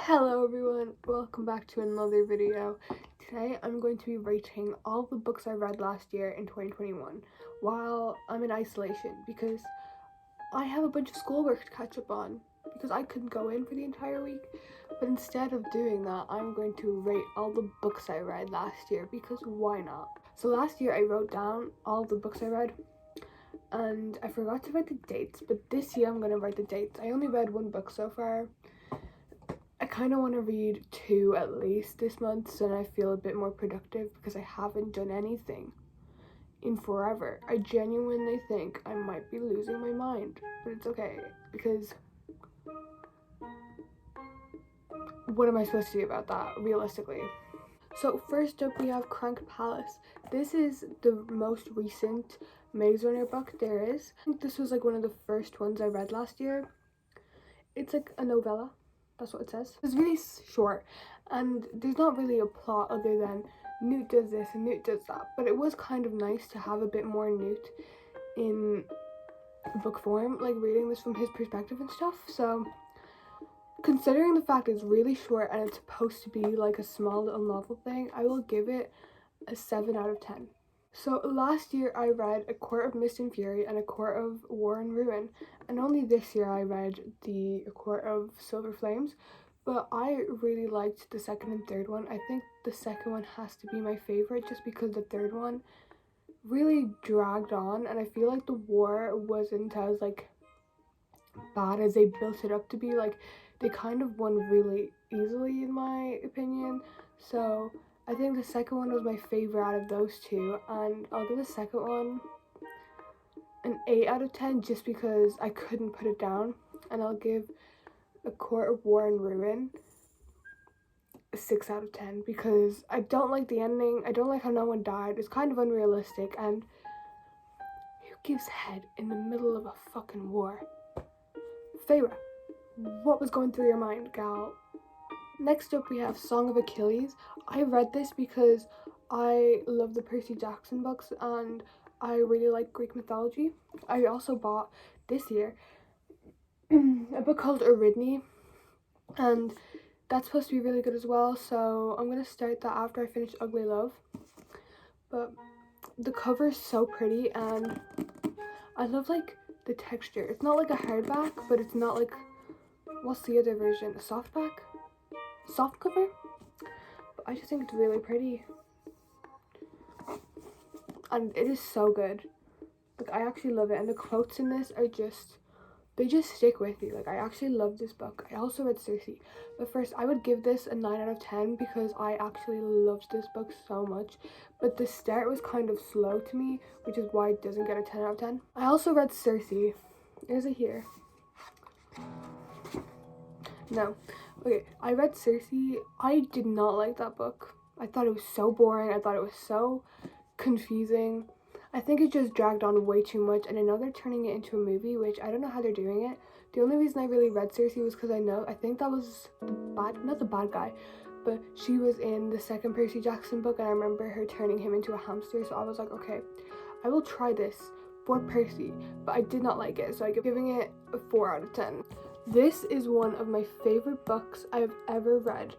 Hello everyone, welcome back to another video. Today I'm going to be rating all the books I read last year in 2021 while I'm in isolation because I have a bunch of schoolwork to catch up on because I couldn't go in for the entire week. But instead of doing that, I'm going to rate all the books I read last year because why not? So last year I wrote down all the books I read and I forgot to write the dates, but this year I'm going to write the dates. I only read one book so far. I kind of want to read 2 at least this month so then I feel a bit more productive because I haven't done anything in forever. I genuinely think I might be losing my mind, but it's okay because what am I supposed to do about that realistically? So first up we have Crank Palace. This is the most recent Maze Runner book there is. I think this was like one of the first ones I read last year. It's like a novella. That's what it says. It's really short and there's not really a plot other than Newt does this and Newt does that, but it was kind of nice to have a bit more Newt in book form, like reading this from his perspective and stuff. So considering the fact it's really short and it's supposed to be like a small little novel thing, I will give it a 7 out of 10. So last year I read A Court of Mist and Fury and A Court of War and Ruin, and only this year I read the A Court of Silver Flames, but I really liked the second and third one. I think the second one has to be my favorite just because the third one really dragged on and I feel like the war wasn't as like bad as they built it up to be. Like they kind of won really easily in my opinion, so I think the second one was my favorite out of those two, and I'll give the second one an 8 out of 10 just because I couldn't put it down, and I'll give A Court of War and Ruin a 6 out of 10 because I don't like the ending. I don't like how no one died. It's kind of unrealistic, and who gives head in the middle of a fucking war? Feyre, what was going through your mind, gal? Next up we have Song of Achilles. I read this because I love the Percy Jackson books and I really like Greek mythology. I also bought this year a book called Ariadne and that's supposed to be really good as well, so I'm going to start that after I finish Ugly Love. But the cover is so pretty and I love like the texture. It's not like a hardback, but it's not like, what's the other version? A softback? Soft cover, but I just think it's really pretty and it is so good. Like I actually love it, and the quotes in this are just, they just stick with you. Like I actually love this book. I also read Circe, but first I would give this a 9 out of 10 because I actually loved this book so much, but the start was kind of slow to me, which is why it doesn't get a 10 out of 10. I also read Circe. Is it here? No. Okay, I read Circe. I did not like that book. I thought it was so boring. I thought it was so confusing. I think it just dragged on way too much, and I know they're turning it into a movie, which I don't know how they're doing it. The only reason I really read Circe was because I think that was not the bad guy, but she was in the second Percy Jackson book, and I remember her turning him into a hamster, so I was like, okay, I will try this for Percy, but I did not like it, so I'm giving it a 4 out of 10. This is one of my favorite books I've ever read.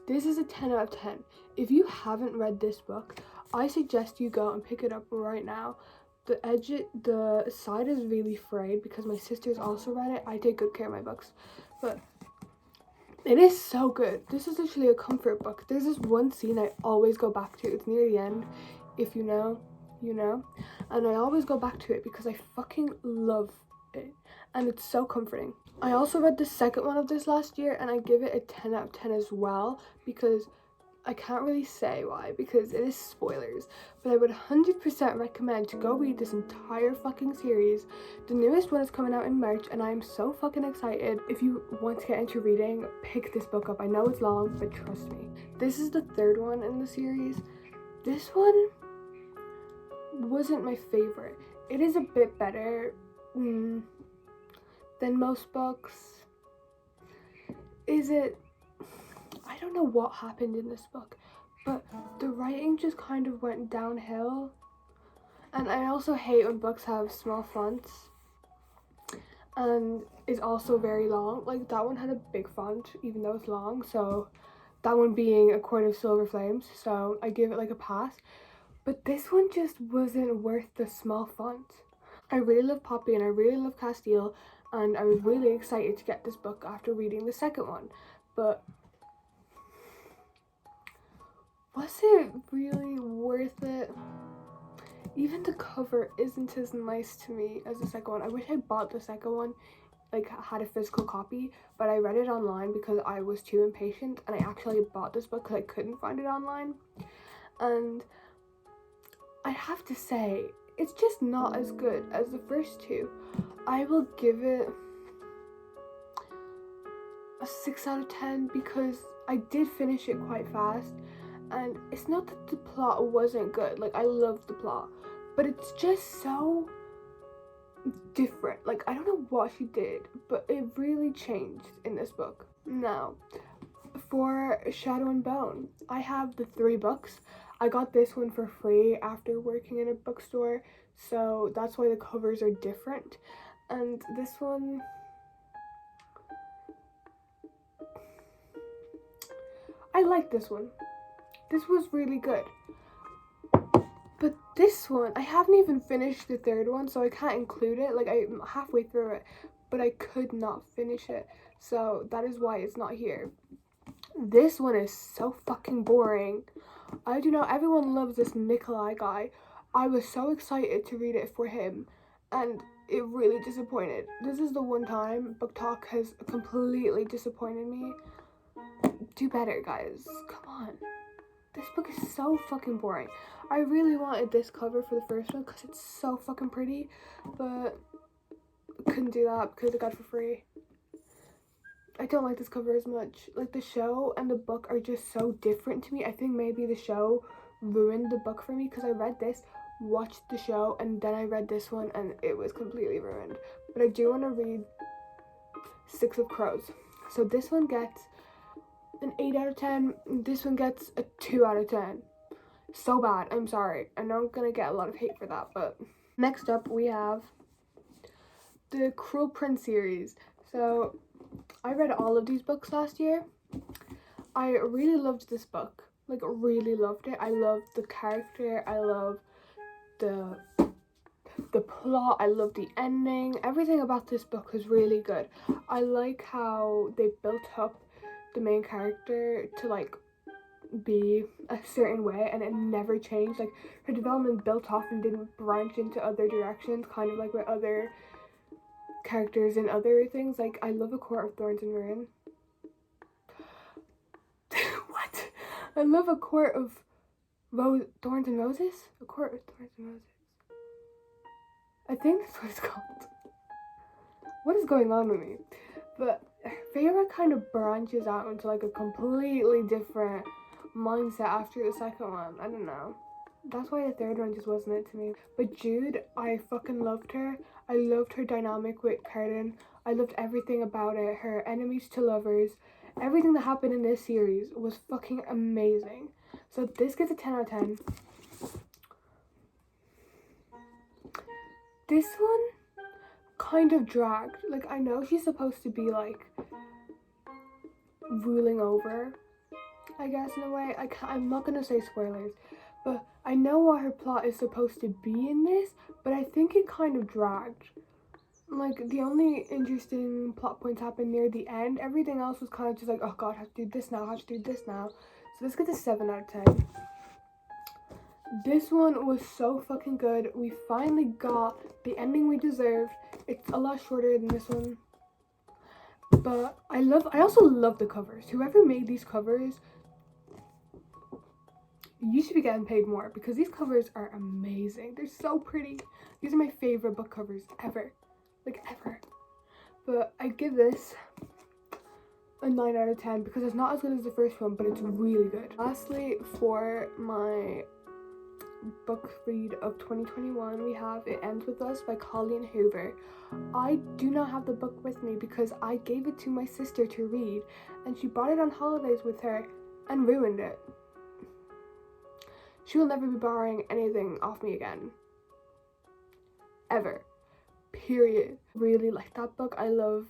This is a 10 out of 10. If you haven't read this book, I suggest you go and pick it up right now. The side is really frayed because my sisters also read it. I take good care of my books, but it is so good. This is literally a comfort book. There's this one scene I always go back to. It's near the end. If you know, you know. And I always go back to it because I fucking love it. And it's so comforting. I also read the second one of this last year and I give it a 10 out of 10 as well because I can't really say why because it is spoilers, but I would 100% recommend to go read this entire fucking series. The newest one is coming out in March and I am so fucking excited. If you want to get into reading, pick this book up. I know it's long, but trust me. This is the third one in the series. This one wasn't my favorite. It is a bit better than most books. Is it? I don't know what happened in this book, but the writing just kind of went downhill. And I also hate when books have small fonts. and is also very long. Like, that one had a big font, even though it's long, so that one being A Court of Silver Flames, so I give it like a pass. But this one just wasn't worth the small font. I really love Poppy and I really love Castile, and I was really excited to get this book after reading the second one. But was it really worth it? Even the cover isn't as nice to me as the second one. I wish I bought the second one, like had a physical copy, but I read it online because I was too impatient, and I actually bought this book because I couldn't find it online. And I have to say, it's just not as good as the first two. I will give it a 6 out of 10 because I did finish it quite fast, and it's not that the plot wasn't good. Like, I loved the plot, but it's just so different. Like, I don't know what she did, but it really changed in this book. Now, for Shadow and Bone, I have the 3 books. I got this one for free after working in a bookstore, so that's why the covers are different. And this one, I like this one. This was really good. But this one, I haven't even finished the 3rd one, so I can't include it. Like, I'm halfway through it, but I could not finish it, so that is why it's not here. This one is so fucking boring. I do know everyone loves this Nikolai guy. I was so excited to read it for him, and it really disappointed. This is the one time Book Talk has completely disappointed me. Do better, guys. Come on. This book is so fucking boring. I really wanted this cover for the first one because it's so fucking pretty, but couldn't do that because I got it for free. I don't like this cover as much. Like, the show and the book are just so different to me. I think maybe the show ruined the book for me because I read this, watched the show, and then I read this one, and it was completely ruined. But I do want to read 6 of Crows. So this one gets an 8 out of 10. This one gets a 2 out of 10. So bad. I'm sorry. I know I'm gonna get a lot of hate for that, but next up we have the Cruel Prince series. So I read all of these books last year. I really loved this book. Like, really loved it. I loved the character. I love the plot. I love the ending. Everything about this book was really good. I like how they built up the main character to, like, be a certain way, and it never changed. Like, her development built off and didn't branch into other directions, kind of like with other characters and other things. Like, I love A Court of Thorns and Ruin. What? I love A Court of Thorns and Roses? A Court of Thorns and Roses. I think that's what it's called. What is going on with me? But Feyre kind of branches out into, like, a completely different mindset after the second one. I don't know. That's why the 3rd one just wasn't it to me. But Jude, I fucking loved her. I loved her dynamic with Cardan. I loved everything about it. Her enemies to lovers. Everything that happened in this series was fucking amazing. So this gets a 10 out of 10. This one kind of dragged. Like, I know she's supposed to be, like, ruling over, I guess, in a way. I'm not gonna say spoilers, but I know what her plot is supposed to be in this, but I think it kind of dragged. Like, the only interesting plot points happened near the end. Everything else was kind of just like, oh god, I have to do this now, I have to do this now. So this gets a 7 out of 10. This one was so fucking good. We finally got the ending we deserved. It's a lot shorter than this one, but I also love the covers. Whoever made these covers, you should be getting paid more because these covers are amazing. They're so pretty. These are my favorite book covers ever. Like, ever. But I give this a 9 out of 10 because it's not as good as the first one, but it's really good. Lastly, for my book read of 2021, we have It Ends With Us by Colleen Hoover. I do not have the book with me because I gave it to my sister to read, and she brought it on holidays with her and ruined it. She will never be borrowing anything off me again. Ever. period. Really like that book. I love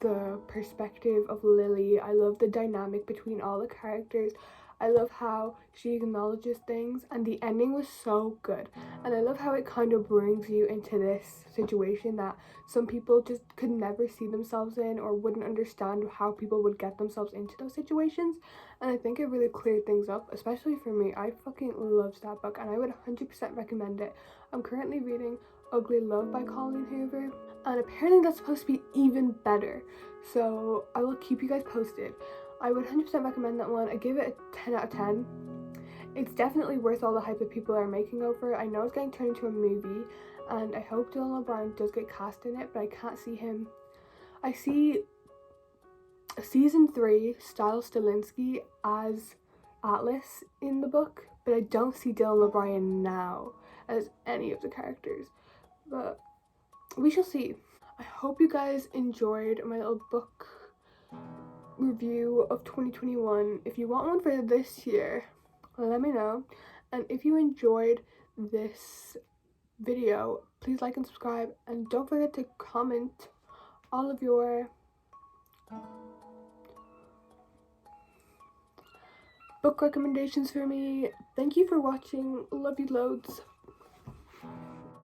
the perspective of Lily. I love the dynamic between all the characters. I love how she acknowledges things, and the ending was so good. And I love how it kind of brings you into this situation that some people just could never see themselves in, or wouldn't understand how people would get themselves into those situations. And I think it really cleared things up, especially for me. I fucking loved that book, and I would 100% recommend it. I'm currently reading Ugly Love by Colleen Hoover, and apparently that's supposed to be even better, so I will keep you guys posted. I would 100% recommend that one. I give it a 10 out of 10. It's definitely worth all the hype that people are making over it. I know it's getting turned into a movie, and I hope Dylan O'Brien does get cast in it, but I can't see him. I see season 3 Stiles Stilinski as Atlas in the book, but I don't see Dylan O'Brien now as any of the characters, but we shall see. I hope you guys enjoyed my little book review of 2021. If you want one for this year, let me know. And if you enjoyed this video, please like and subscribe, and don't forget to comment all of your book recommendations for me. Thank you for watching. Love you loads.